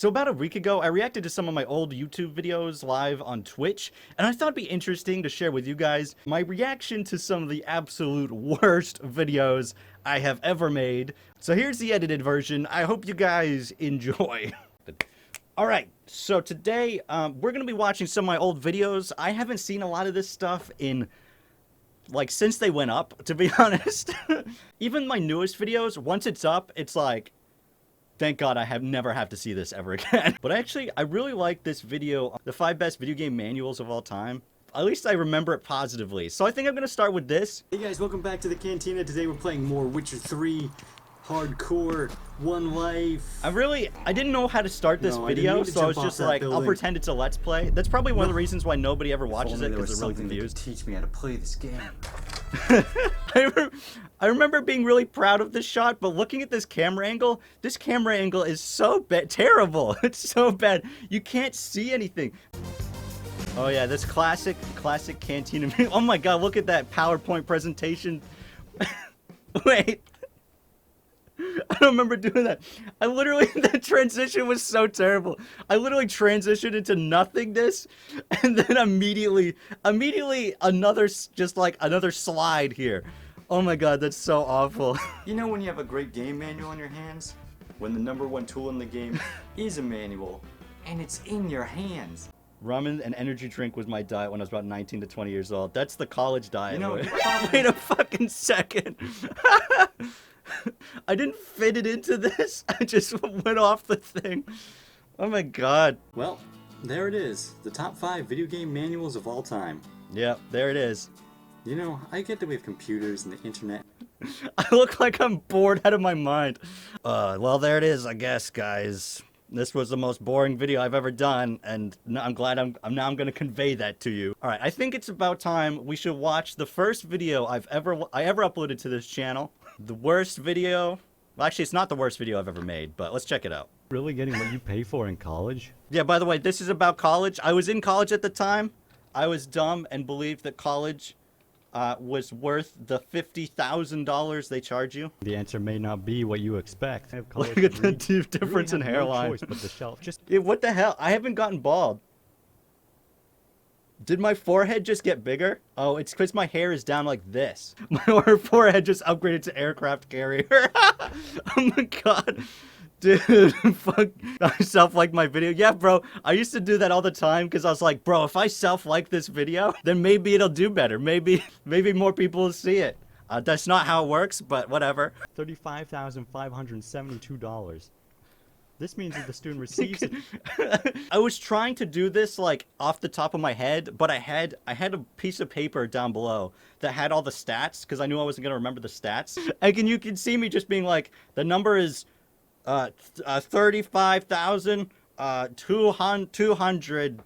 So about a week ago, I reacted to some of my old YouTube videos live on Twitch, and I thought it'd be interesting to share with you guys my reaction to some of the absolute worst videos I have ever made. So here's the edited version. I hope you guys enjoy. Alright, so today, we're gonna be watching some of my old videos. I haven't seen a lot of this stuff in, like, since they went up, to be honest. Even my newest videos, once it's up, it's like, thank God I never have to see this ever again. But actually, I really like this video, the 5 best video game manuals of all time. At least I remember it positively. So I think I'm gonna start with this. Hey guys, welcome back to the Cantina. Today we're playing more Witcher 3 Hardcore One Life. I didn't know how to start this video, so I was just like, I'll pretend it's a Let's Play. That's probably one of the reasons why nobody ever watches it, because they're really confused. Teach me how to play this game. I remember being really proud of this shot, but looking at this camera angle is so terrible. It's so bad. You can't see anything. Oh yeah, this classic Cantina. Oh my God, look at that PowerPoint presentation. Wait. I don't remember doing that. That transition was so terrible. I literally transitioned into nothingness, and then immediately another slide here. Oh my God, that's so awful. You know when you have a great game manual in your hands? When the #1 tool in the game is a manual, and it's in your hands. Ramen and energy drink was my diet when I was about 19 to 20 years old. That's the college diet. You know, wait a fucking second. I didn't fit it into this. I just went off the thing. Oh my God. Well, there it is. The top 5 video game manuals of all time. Yeah, there it is. You know, I get that we have computers and the internet. I look like I'm bored out of my mind. Well, there it is, I guess, guys. This was the most boring video I've ever done, and I'm glad I'm gonna convey that to you. All right, I think it's about time we should watch the first video I ever uploaded to this channel. The worst video. Well, actually, it's not the worst video I've ever made, but let's check it out. Really getting what you pay for in college? Yeah, by the way, this is about college. I was in college at the time. I was dumb and believed that college was worth the $50,000 they charge you. The answer may not be what you expect. Look at the difference in hairline. No choice but the shelf. Yeah, what the hell? I haven't gotten bald. Did my forehead just get bigger? Oh, it's because my hair is down like this. My forehead just upgraded to aircraft carrier. Oh my God. Dude, fuck. I self-liked my video. Yeah, bro, I used to do that all the time because I was like, bro, if I self-like this video, then maybe it'll do better. Maybe more people will see it. That's not how it works, but whatever. $35,572. This means that the student receives it. I was trying to do this like off the top of my head, but I had a piece of paper down below that had all the stats because I knew I wasn't gonna remember the stats. And you can see me just being like, the number is 35,200.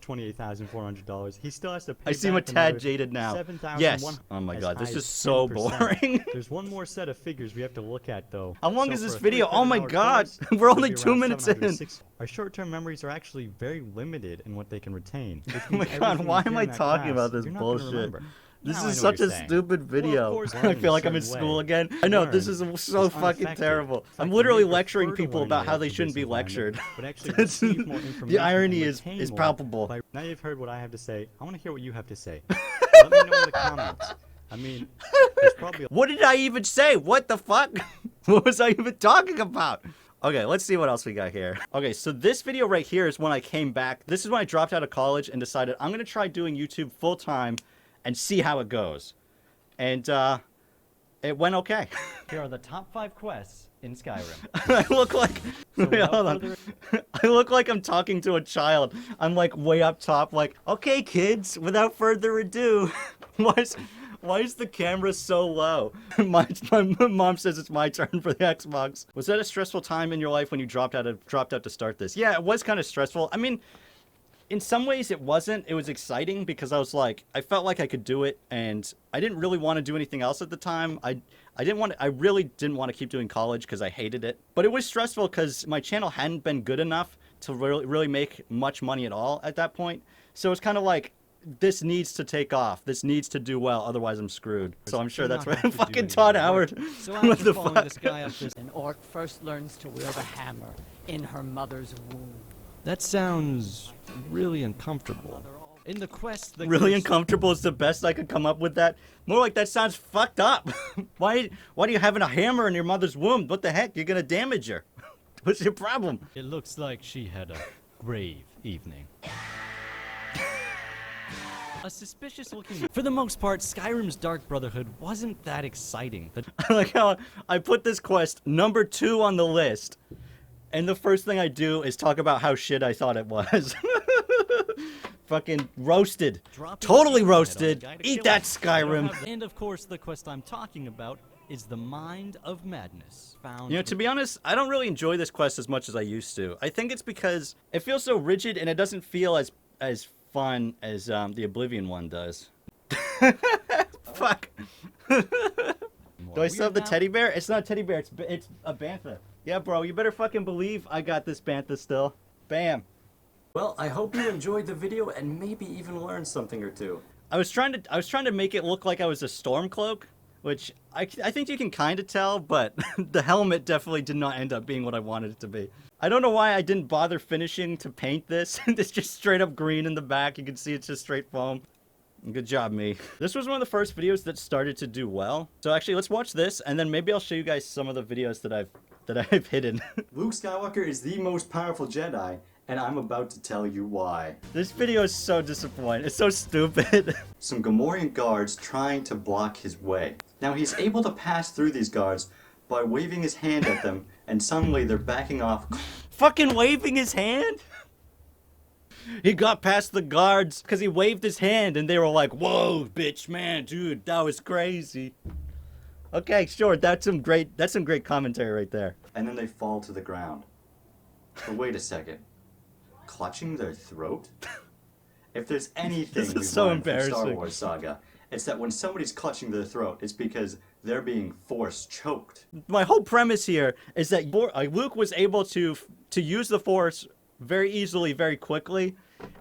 $28,400. He still has to pay. I seem a tad jaded now. Yes. Oh my God, this is so boring. There's one more set of figures we have to look at, though. How long is this video? Oh my God, we're only 2 minutes in. Our short-term memories are actually very limited in what they can retain. Oh my God, why am I talking about this bullshit? This is such a stupid video. I feel like I'm in school again. I know, this is so fucking terrible. I'm literally lecturing people about how they shouldn't be lectured. The irony is palpable. Now you've heard what I have to say. I want to hear what you have to say. Let me know in the comments. I mean, there's probably... What did I even say? What the fuck? What was I even talking about? Okay, let's see what else we got here. Okay, so this video right here is when I came back. This is when I dropped out of college and decided I'm gonna try doing YouTube full-time and see how it goes. And it went okay. Here are the top 5 quests in Skyrim. I look like wait, hold on. I look like I'm talking to a child. I'm like way up top, like, okay kids, without further ado. Why is the camera so low? My mom says it's my turn for the Xbox. Was that a stressful time in your life when you dropped out to start this? Yeah, it was kind of stressful. I mean, in some ways it wasn't. It was exciting because I was like, I felt like I could do it, and I didn't really want to do anything else at the time. I really didn't want to keep doing college because I hated it. But it was stressful because my channel hadn't been good enough to really make much money at all at that point. So it's kind of like, this needs to take off. This needs to do well, otherwise I'm screwed. So I'm sure that's not what have to do fucking any Todd work. Howard. So What after the following fuck? this guy up this, An orc first learns to wield a hammer in her mother's womb. That sounds really uncomfortable. In the quest, the Really curse- uncomfortable is the best I could come up with that. More like that sounds fucked up. Why are you having a hammer in your mother's womb? What the heck? You're gonna damage her. What's your problem? It looks like she had a grave evening. A suspicious looking. For the most part, Skyrim's Dark Brotherhood wasn't that exciting. I like how I put this quest number 2 on the list, and the first thing I do is talk about how shit I thought it was. Fucking roasted. Dropping Totally the roasted. guy to Eat kill that, us. I don't Skyrim. have- And of course, the quest I'm talking about is the Mind of Madness. Found. You know, to be honest, I don't really enjoy this quest as much as I used to. I think it's because it feels so rigid and it doesn't feel as fun as the Oblivion one does. Fuck. Do I still have the teddy bear? It's not a teddy bear. It's a bantha. Yeah, bro. You better fucking believe I got this bantha still. Bam. Well, I hope you enjoyed the video and maybe even learned something or two. I was trying to make it look like I was a storm cloak, which I think you can kind of tell, but the helmet definitely did not end up being what I wanted it to be. I don't know why I didn't bother finishing to paint this. It's just straight up green in the back. You can see it's just straight foam. Good job, me. This was one of the first videos that started to do well. So actually, let's watch this, and then maybe I'll show you guys some of the videos that I've hidden. Luke Skywalker is the most powerful Jedi, and I'm about to tell you why. This video is so disappointing. It's so stupid. Some Gamorrean guards trying to block his way. Now he's able to pass through these guards by waving his hand at them, and suddenly they're backing off. Fucking waving his hand? He got past the guards because he waved his hand and they were like, whoa, bitch, man, dude, that was crazy. Okay, sure, that's some great commentary right there. And then they fall to the ground. But wait a second. Clutching their throat? If there's anything This is we've so learned from Star embarrassing. Wars saga, it's that when somebody's clutching their throat, it's because they're being force choked. My whole premise here is that Luke was able to use the Force very easily, very quickly,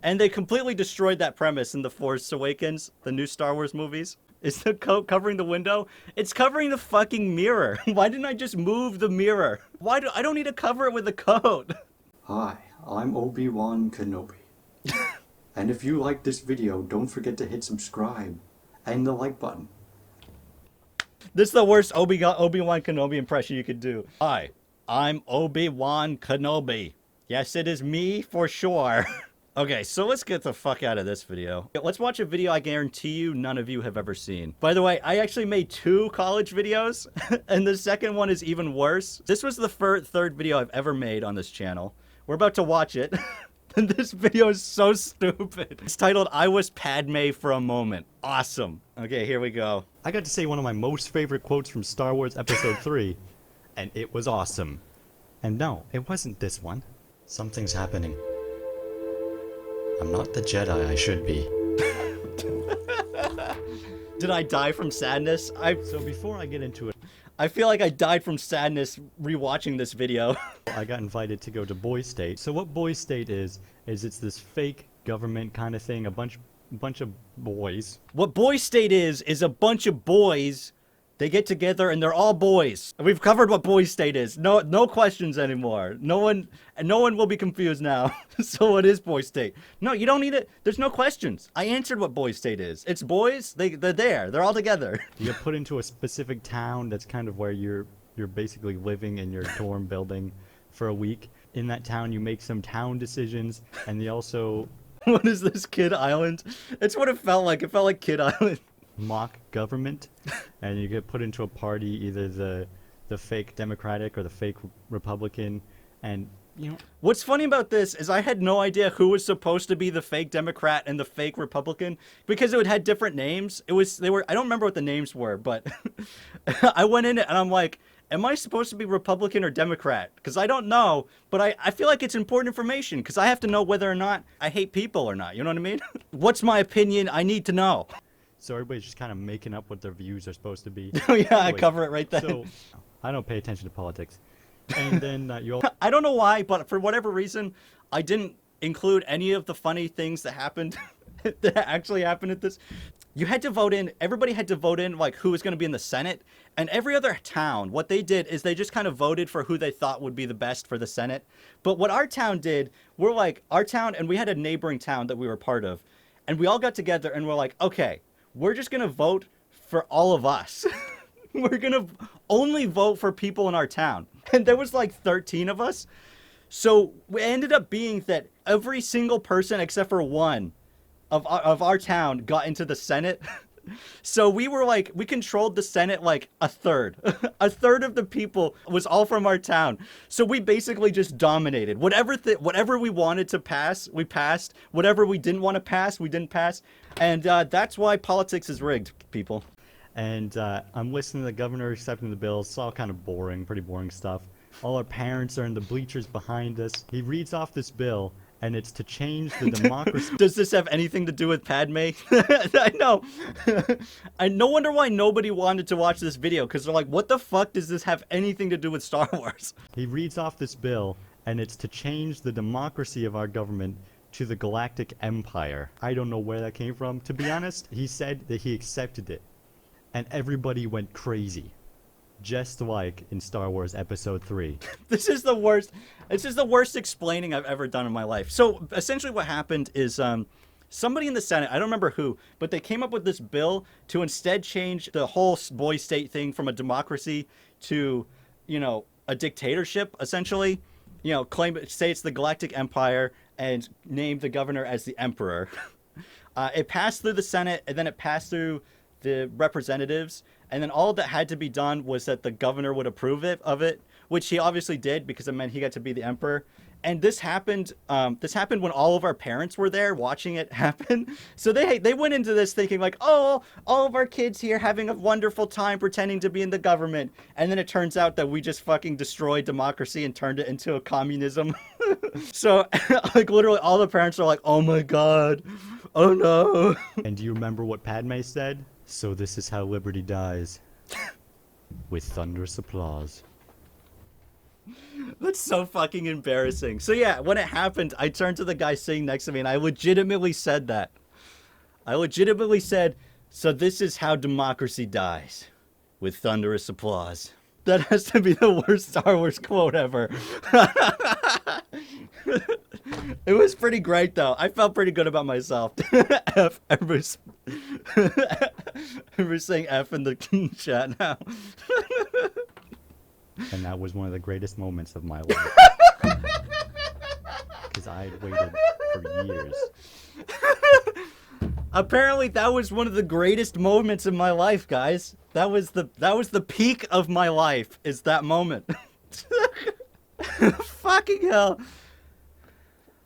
and they completely destroyed that premise in The Force Awakens, the new Star Wars movies. Is the coat covering the window? It's covering the fucking mirror. Why didn't I just move the mirror? I don't need to cover it with the coat. Hi, I'm Obi-Wan Kenobi. And if you like this video, don't forget to hit subscribe and the like button. This is the worst Obi-Wan Kenobi impression you could do. Hi, I'm Obi-Wan Kenobi. Yes, it is me for sure. Okay, so let's get the fuck out of this video. Let's watch a video I guarantee you none of you have ever seen. By the way, I actually made 2 college videos, and the second one is even worse. This was the third video I've ever made on this channel. We're about to watch it. And this video is so stupid. It's titled, I Was Padme for a Moment. Awesome. Okay, here we go. I got to say one of my most favorite quotes from Star Wars Episode 3, and it was awesome. And no, it wasn't this one. Something's happening. I'm not the Jedi I should be. Did I die from sadness? So before I get into it, I feel like I died from sadness rewatching this video. I got invited to go to Boy State. So what Boy State is it's this fake government kind of thing, a bunch of boys. What Boy State is a bunch of boys. They get together and they're all boys. We've covered what Boy State is. No questions anymore. No one will be confused now. So what is Boy State? No, you don't need it. There's no questions. I answered what Boy State is. It's boys. They're there. They're all together. You get put into a specific town that's kind of where you're basically living in your dorm building for a week. In that town, you make some town decisions, and they also What is this, Kid Island? It's what it felt like. It felt like Kid Island. mock government, and you get put into a party, either the fake Democratic or the fake Republican, and you know. What's funny about this is I had no idea who was supposed to be the fake Democrat and the fake Republican because it had different names. I don't remember what the names were, but I went in it and I'm like, am I supposed to be Republican or Democrat? Because I don't know, but I feel like it's important information because I have to know whether or not I hate people or not. You know what I mean? What's my opinion? I need to know. So everybody's just kind of making up what their views are supposed to be. Oh yeah, I Anyways, cover it right then. So I don't pay attention to politics. And then you all. I don't know why, but for whatever reason, I didn't include any of the funny things that happened that actually happened at this. You had to vote in, everybody had to vote in like who was going to be in the Senate. And every other town, what they did is they just kind of voted for who they thought would be the best for the Senate. But what our town did, we're like, our town, and we had a neighboring town that we were part of. And we all got together and we're like, okay, we're just going to vote for all of us. We're going to only vote for people in our town. And there was like 13 of us. So it ended up being that every single person except for one of our town got into the Senate. So we were like, we controlled the Senate like a third. A third of the people was all from our town. So we basically just dominated. Whatever we wanted to pass, we passed. Whatever we didn't want to pass, we didn't pass. And that's why politics is rigged, people. And I'm listening to the governor accepting the bills. It's all kind of boring, pretty boring stuff. All our parents are in the bleachers behind us. He reads off this bill, and it's to change the democracy. Does this have anything to do with Padme? I know. I no wonder why nobody wanted to watch this video, because they're like, what the fuck does this have anything to do with Star Wars? He reads off this bill, and it's to change the democracy of our government to the Galactic Empire. I don't know where that came from. To be honest, he said that he accepted it, and everybody went crazy. Just like in Star Wars Episode 3. This is the worst. This is the worst explaining I've ever done in my life. So essentially what happened is somebody in the Senate, I don't remember who, but they came up with this bill to instead change the whole boy state thing from a democracy to, you know, a dictatorship, essentially. You know, say it's the Galactic Empire and name the governor as the Emperor. It passed through the Senate, and then it passed through the representatives, and then all that had to be done was that the governor would approve of it, which he obviously did because it meant he got to be the emperor. And this happened when all of our parents were there watching it happen. So they went into this thinking like, oh, all of our kids here having a wonderful time pretending to be in the government. And then it turns out that we just fucking destroyed democracy and turned it into a communism. So like literally all the parents are like, oh my God, oh no. And do you remember what Padme said? So this is how liberty dies. With thunderous applause. That's so fucking embarrassing. So yeah, when it happened, I turned to the guy sitting next to me and I legitimately said that. I legitimately said, so this is how democracy dies. With thunderous applause. That has to be the worst Star Wars quote ever. It was pretty great though. I felt pretty good about myself. F, everybody's saying F in the chat now. And that was one of the greatest moments of my life. Because I had waited for years. Apparently that was one of the greatest moments in my life, guys. That was the peak of my life, is that moment. Fucking hell.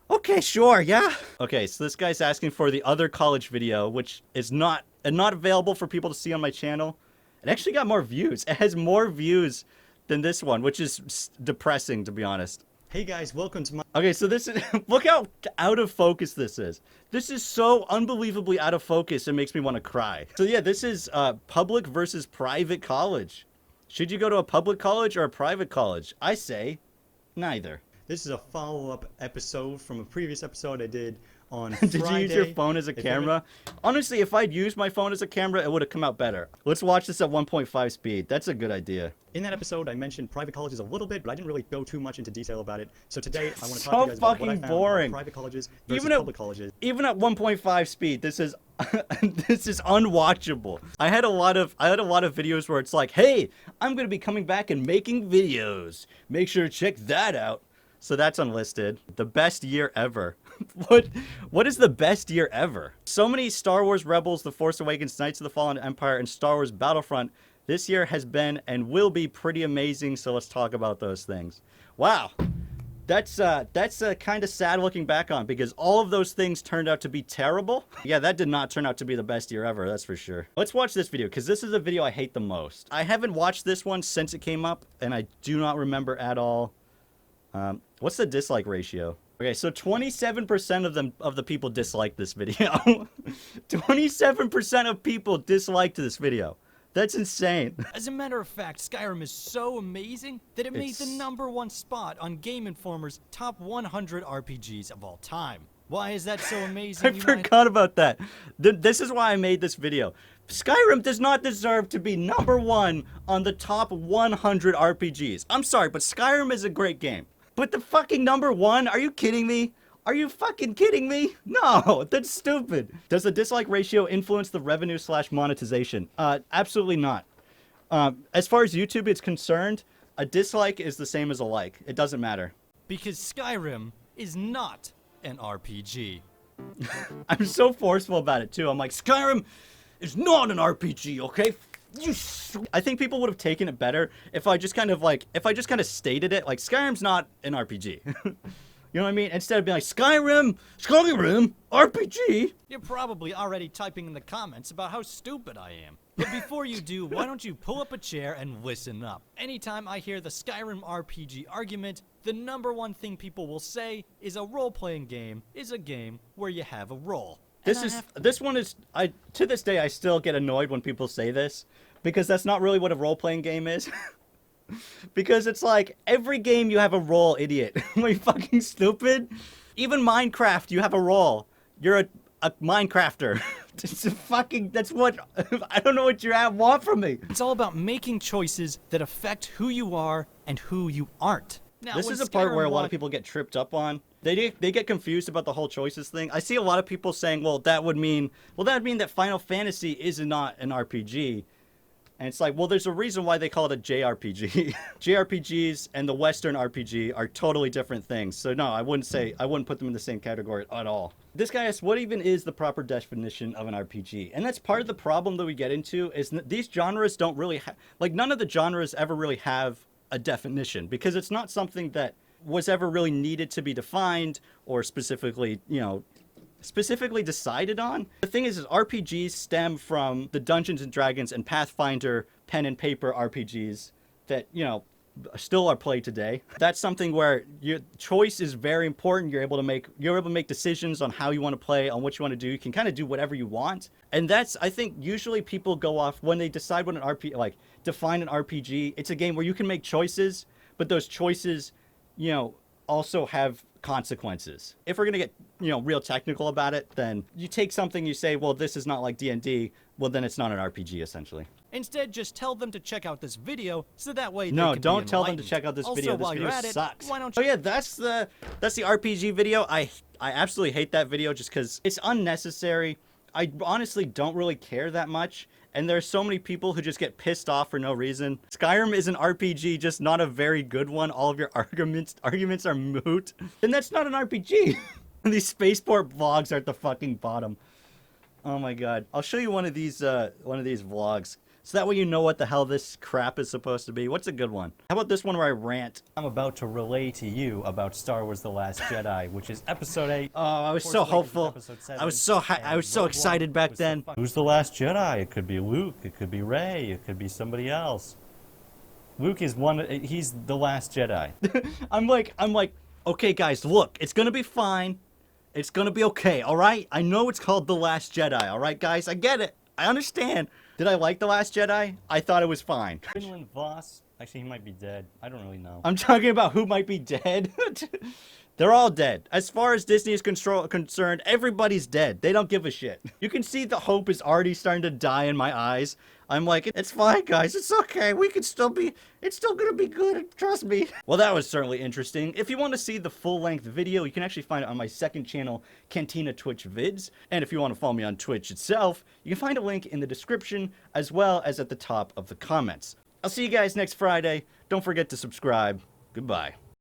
Okay, sure, yeah. Okay, so this guy's asking for the other college video, which is not available for people to see on my channel. It actually got more views. It has more views than this one, which is depressing, to be honest. Hey guys, welcome to my... Okay, so this is... Look how out of focus this is. This is so unbelievably out of focus, it makes me want to cry. So yeah, this is public versus private college. Should you go to a public college or a private college? I say neither. This is a follow-up episode from a previous episode I did on Did Friday. you use your phone as a camera? Honestly, if I'd used my phone as a camera, it would have come out better. Let's watch this at 1.5 speed. That's a good idea. In that episode, I mentioned private colleges a little bit, but I didn't really go too much into detail about it. So today, I want to talk to you guys about what I found boring. about private colleges versus Even at- public colleges. Even at 1.5 speed, this is this is unwatchable. I had a lot of videos where it's like, hey, I'm gonna be coming back and making videos. Make sure to check that out. So that's unlisted. The best year ever. What is the best year ever? So many Star Wars Rebels, The Force Awakens, Knights of the Fallen Empire, and Star Wars Battlefront. This year has been and will be pretty amazing, so let's talk about those things. Wow. That's kind of sad looking back on, because all of those things turned out to be terrible. Yeah, that did not turn out to be the best year ever, that's for sure. Let's watch this video, because this is the video I hate the most. I haven't watched this one since it came up, and I do not remember at all. What's the dislike ratio? Okay, so 27% of the people disliked this video. 27% of people disliked this video. That's insane. As a matter of fact, Skyrim is so amazing that it made the #1 spot on Game Informer's top 100 RPGs of all time. Why is that so amazing? I forgot about that. This is why I made this video. Skyrim does not deserve to be #1 on the top 100 RPGs. I'm sorry, but Skyrim is a great game. But the fucking #1? Are you kidding me? Are you fucking kidding me? No, that's stupid. Does the dislike ratio influence the revenue/monetization? Absolutely not. As far as YouTube is concerned, a dislike is the same as a like. It doesn't matter. Because Skyrim is not an RPG. I'm so forceful about it too. I'm like, Skyrim is not an RPG, okay? I think people would have taken it better if I just kind of stated it like Skyrim's not an RPG. You know what I mean? Instead of being like Skyrim, RPG. You're probably already typing in the comments about how stupid I am. But before you do, why don't you pull up a chair and listen up? Anytime I hear the Skyrim RPG argument, the #1 thing people will say is a role-playing game is a game where you have a role. This one is to this day I still get annoyed when people say this because that's not really what a role-playing game is. Because it's like every game you have a role, idiot. Are you fucking stupid? Even Minecraft, you have a role. You're a Minecrafter. That's what I don't know what you want from me. It's all about making choices that affect who you are and who you aren't. Now, This when is a part where a lot Skyrim of people get tripped up on. They get confused about the whole choices thing. I see a lot of people saying, well, that would mean that Final Fantasy is not an RPG. And it's like, well, there's a reason why they call it a JRPG. JRPGs and the Western RPG are totally different things. So no, I wouldn't put them in the same category at all. This guy asks, what even is the proper definition of an RPG? And that's part of the problem that we get into is these genres don't really none of the genres ever really have a definition because it's not something that was ever really needed to be defined or specifically decided on. The thing is RPGs stem from the Dungeons and Dragons and Pathfinder pen and paper RPGs that, still are played today. That's something where your choice is very important. You're able to make decisions on how you want to play, on what you want to do. You can kind of do whatever you want. And that's, I think, usually people go off when they decide what define an RPG. It's a game where you can make choices, but those choices, also have consequences. If we're going to get, real technical about it, then you take something, you say, well, this is not like D&D, well, then it's not an RPG, essentially. Instead, just tell them to check out this video, so that way they No, can don't be tell them to enlightened. check out this Also, video. This while video you're at sucks. It, why don't Oh you... yeah, that's the RPG video. I absolutely hate that video just because it's unnecessary. I honestly don't really care that much. And there's so many people who just get pissed off for no reason. Skyrim is an RPG, just not a very good one. All of your arguments are moot. Then that's not an RPG. These spaceport vlogs are at the fucking bottom. Oh my god. I'll show you one of these vlogs. So that way you know what the hell this crap is supposed to be. What's a good one? How about this one where I rant? I'm about to relay to you about Star Wars: The Last Jedi, which is Episode 8. Oh, I was Force so Awakens is hopeful. Episode 7, I was so and Rogue excited One back was then. Who's the Last Jedi? It could be Luke. It could be Rey. It could be somebody else. Luke is he's the Last Jedi. I'm like, okay, guys, look, it's gonna be fine. It's gonna be okay, all right? I know it's called The Last Jedi, all right, guys? I get it. I understand. Did I like The Last Jedi? I thought it was fine. Quinlan Voss. Actually, he might be dead. I don't really know. I'm talking about who might be dead. They're all dead. As far as Disney is concerned, everybody's dead. They don't give a shit. You can see the hope is already starting to die in my eyes. I'm like, it's fine, guys. It's okay. It's still gonna be good. Trust me. Well, that was certainly interesting. If you want to see the full-length video, you can actually find it on my second channel, Cantina Twitch Vids. And if you want to follow me on Twitch itself, you can find a link in the description as well as at the top of the comments. I'll see you guys next Friday. Don't forget to subscribe. Goodbye.